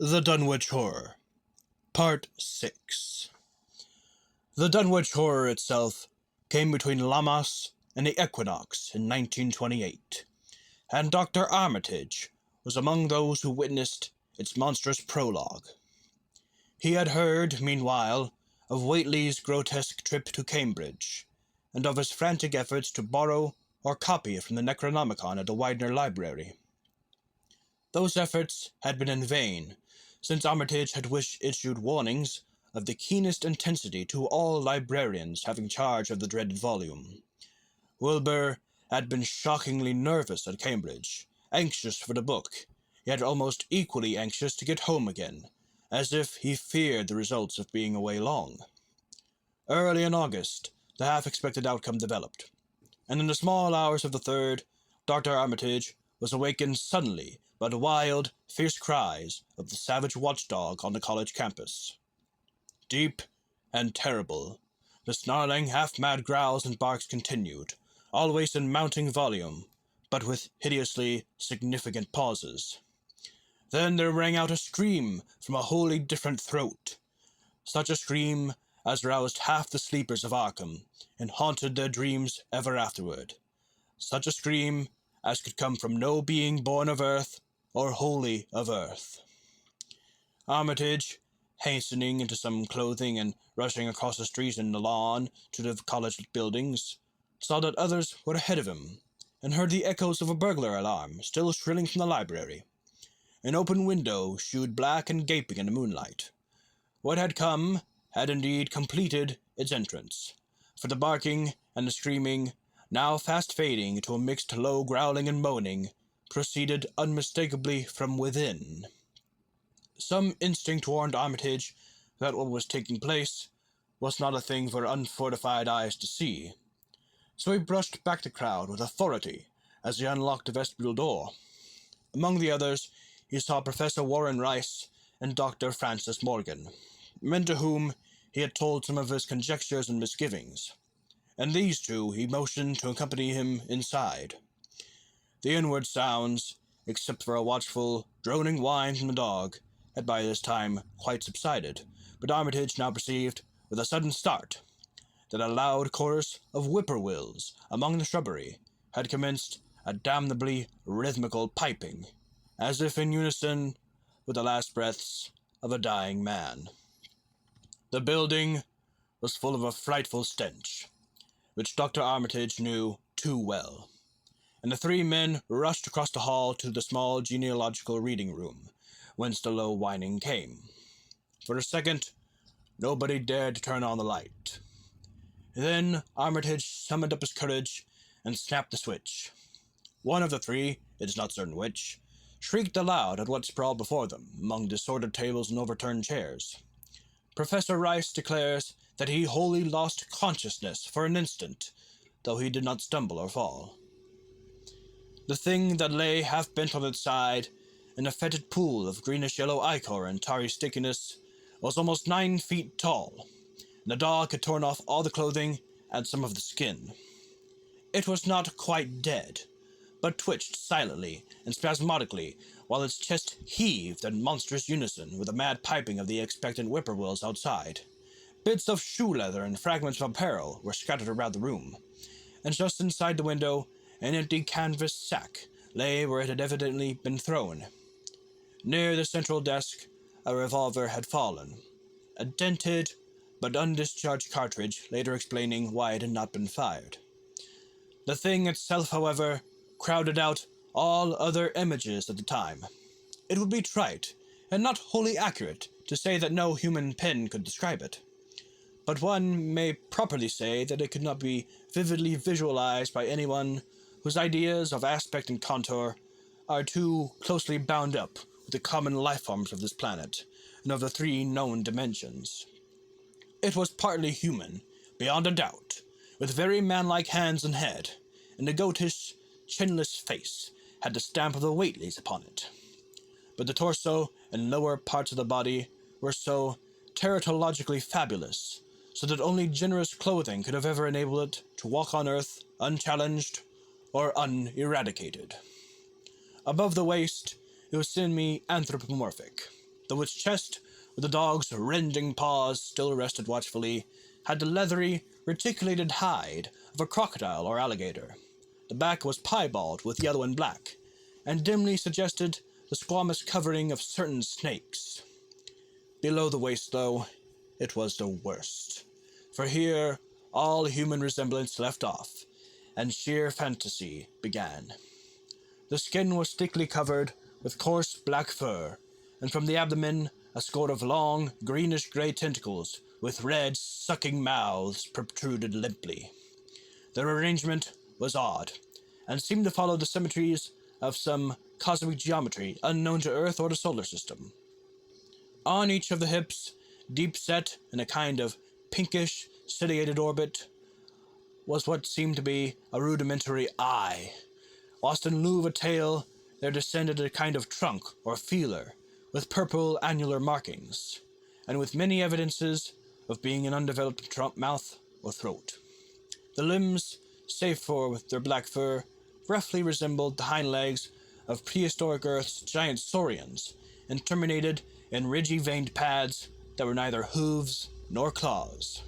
The Dunwich Horror, Part 6. The Dunwich Horror itself came between Lammas and the equinox in 1928, and Dr. Armitage was among those who witnessed its monstrous prologue. He had heard, meanwhile, of Whately's grotesque trip to Cambridge, and of his frantic efforts to borrow or copy it from the Necronomicon at the Widener Library. Those efforts had been in vain, since Armitage had issued warnings of the keenest intensity to all librarians having charge of the dreaded volume. Wilbur had been shockingly nervous at Cambridge, anxious for the book, yet almost equally anxious to get home again, as if he feared the results of being away long. Early in August, the half-expected outcome developed, and in the small hours of the 3rd, Dr. Armitage was awakened suddenly by the wild, fierce cries of the savage watchdog on the college campus. Deep and terrible, the snarling, half-mad growls and barks continued, always in mounting volume, but with hideously significant pauses. Then there rang out a scream from a wholly different throat, such a scream as roused half the sleepers of Arkham and haunted their dreams ever afterward, such a scream as could come from no being born of earth or wholly of earth. Armitage, hastening into some clothing and rushing across the street and the lawn to the college buildings, saw that others were ahead of him, and heard the echoes of a burglar alarm still shrilling from the library. An open window shewed black and gaping in the moonlight. What had come had indeed completed its entrance, for the barking and the screaming, now fast fading into a mixed low growling and moaning, proceeded unmistakably from within. Some instinct warned Armitage that what was taking place was not a thing for unfortified eyes to see, so he brushed back the crowd with authority as he unlocked the vestibule door. Among the others, he saw Professor Warren Rice and Dr. Francis Morgan, men to whom he had told some of his conjectures and misgivings, and these two he motioned to accompany him inside. The inward sounds, except for a watchful, droning whine from the dog, had by this time quite subsided, but Armitage now perceived, with a sudden start, that a loud chorus of whippoorwills among the shrubbery had commenced a damnably rhythmical piping, as if in unison with the last breaths of a dying man. The building was full of a frightful stench, which Dr. Armitage knew too well, and the 3 men rushed across the hall to the small genealogical reading room, whence the low whining came. For a second, nobody dared to turn on the light. Then Armitage summoned up his courage and snapped the switch. One of the 3, it is not certain which, shrieked aloud at what sprawled before them among disordered tables and overturned chairs. Professor Rice declares that he wholly lost consciousness for an instant, though he did not stumble or fall. The thing that lay half bent on its side in a fetid pool of greenish-yellow ichor and tarry stickiness was almost 9 feet tall, and the dog had torn off all the clothing and some of the skin. It was not quite dead, but twitched silently and spasmodically, while its chest heaved in monstrous unison with the mad piping of the expectant whippoorwills outside. Bits of shoe leather and fragments of apparel were scattered around the room, and just inside the window an empty canvas sack lay where it had evidently been thrown. Near the central desk a revolver had fallen, a dented but undischarged cartridge later explaining why it had not been fired. The thing itself, however, crowded out all other images at the time. It would be trite, and not wholly accurate, to say that no human pen could describe it, but one may properly say that it could not be vividly visualized by anyone whose ideas of aspect and contour are too closely bound up with the common life forms of this planet, and of the 3 known dimensions. It was partly human, beyond a doubt, with very man-like hands and head, and the goatish, chinless face had the stamp of the Whateleys upon it. But the torso and lower parts of the body were so teratologically fabulous, so that only generous clothing could have ever enabled it to walk on earth unchallenged or uneradicated. Above the waist, it was semi-anthropomorphic, though its chest, with the dog's rending paws still rested watchfully, had the leathery, reticulated hide of a crocodile or alligator. The back was piebald with yellow and black, and dimly suggested the squamous covering of certain snakes. Below the waist, though, it was the worst, for here all human resemblance left off, and sheer fantasy began. The skin was thickly covered with coarse black fur, and from the abdomen a score of long, greenish-gray tentacles with red, sucking mouths protruded limply. Their arrangement was odd, and seemed to follow the symmetries of some cosmic geometry unknown to Earth or the solar system. On each of the hips, deep set in a kind of pinkish, ciliated orbit, was what seemed to be a rudimentary eye, whilst in lieu of a tail there descended a kind of trunk or feeler, with purple annular markings, and with many evidences of being an undeveloped mouth or throat. The limbs, save for with their black fur, roughly resembled the hind legs of prehistoric Earth's giant saurians, and terminated in ridgy veined pads that were neither hooves nor claws.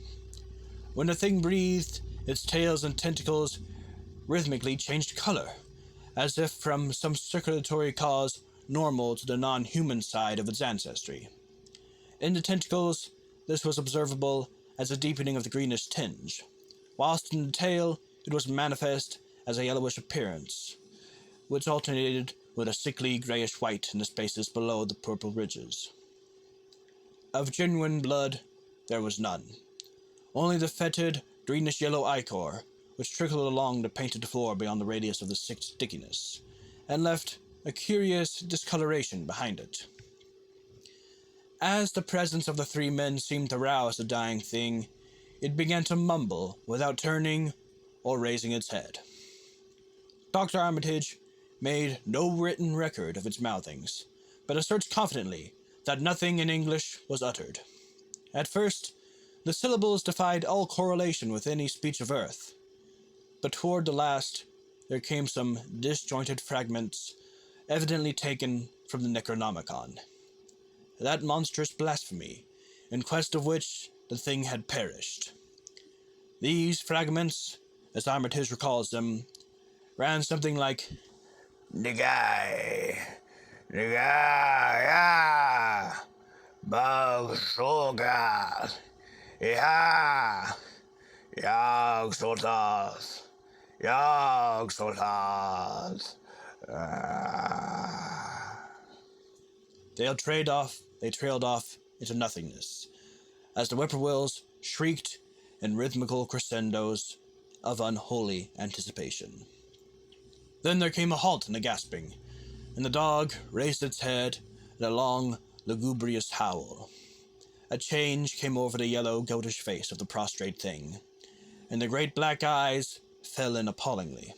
When the thing breathed, its tails and tentacles rhythmically changed color, as if from some circulatory cause normal to the non-human side of its ancestry. In the tentacles, this was observable as a deepening of the greenish tinge, whilst in the tail it was manifest as a yellowish appearance, which alternated with a sickly grayish-white in the spaces below the purple ridges. Of genuine blood, there was none. Only the fetid, greenish-yellow ichor, which trickled along the painted floor beyond the radius of the stickiness, and left a curious discoloration behind it. As the presence of the three men seemed to rouse the dying thing, it began to mumble without turning or raising its head. Dr. Armitage made no written record of its mouthings, but asserts confidently that nothing in English was uttered. At first, the syllables defied all correlation with any speech of Earth, but toward the last there came some disjointed fragments, evidently taken from the Necronomicon. That monstrous blasphemy, in quest of which the thing had perished. These fragments, as Armitage recalls them, ran something like, Nigai, Nigai, Bag Shogat, Iha, Yag Sotas, Yag Sotas. They trailed off into nothingness, as the whippoorwills shrieked in rhythmical crescendos of unholy anticipation. Then there came a halt in the gasping, and the dog raised its head in a long, lugubrious howl. A change came over the yellow, goatish face of the prostrate thing, and the great black eyes fell in appallingly.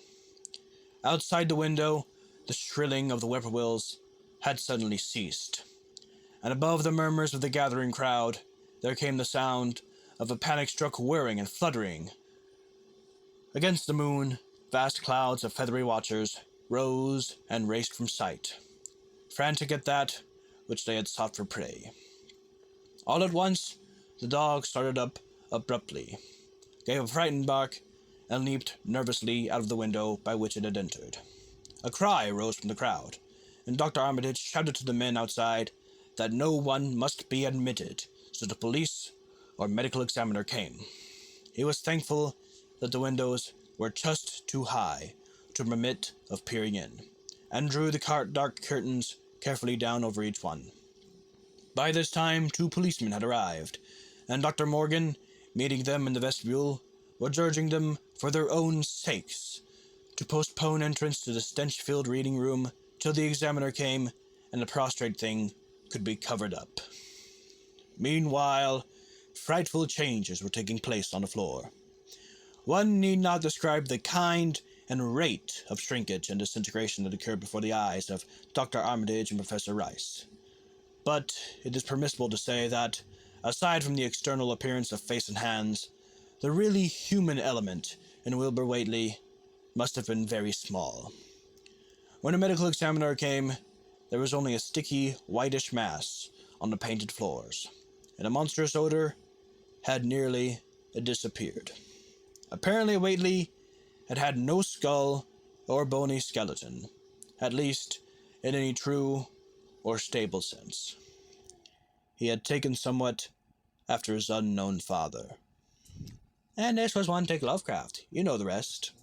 Outside the window, the shrilling of the whippoorwills had suddenly ceased, and above the murmurs of the gathering crowd, there came the sound of a panic-struck whirring and fluttering. Against the moon, vast clouds of feathery watchers rose and raced from sight, frantic at that which they had sought for prey. All at once, the dog started up abruptly, gave a frightened bark, and leaped nervously out of the window by which it had entered. A cry rose from the crowd, and Dr. Armitage shouted to the men outside that no one must be admitted, so the police or medical examiner came. He was thankful that the windows were just too high to permit of peering in, and drew the dark curtains carefully down over each one. By this time, 2 policemen had arrived, and Dr. Morgan, meeting them in the vestibule, was urging them, for their own sakes, to postpone entrance to the stench-filled reading room till the examiner came and the prostrate thing could be covered up. Meanwhile, frightful changes were taking place on the floor. One need not describe the kind and rate of shrinkage and disintegration that occurred before the eyes of Dr. Armitage and Professor Rice. But it is permissible to say that, aside from the external appearance of face and hands, the really human element in Wilbur Whately must have been very small. When a medical examiner came, there was only a sticky, whitish mass on the painted floors, and the monstrous odor had nearly disappeared. Apparently, Whately had had no skull or bony skeleton, at least in any true or stable sense. He had taken somewhat after his unknown father. And this was one take Lovecraft. You know the rest.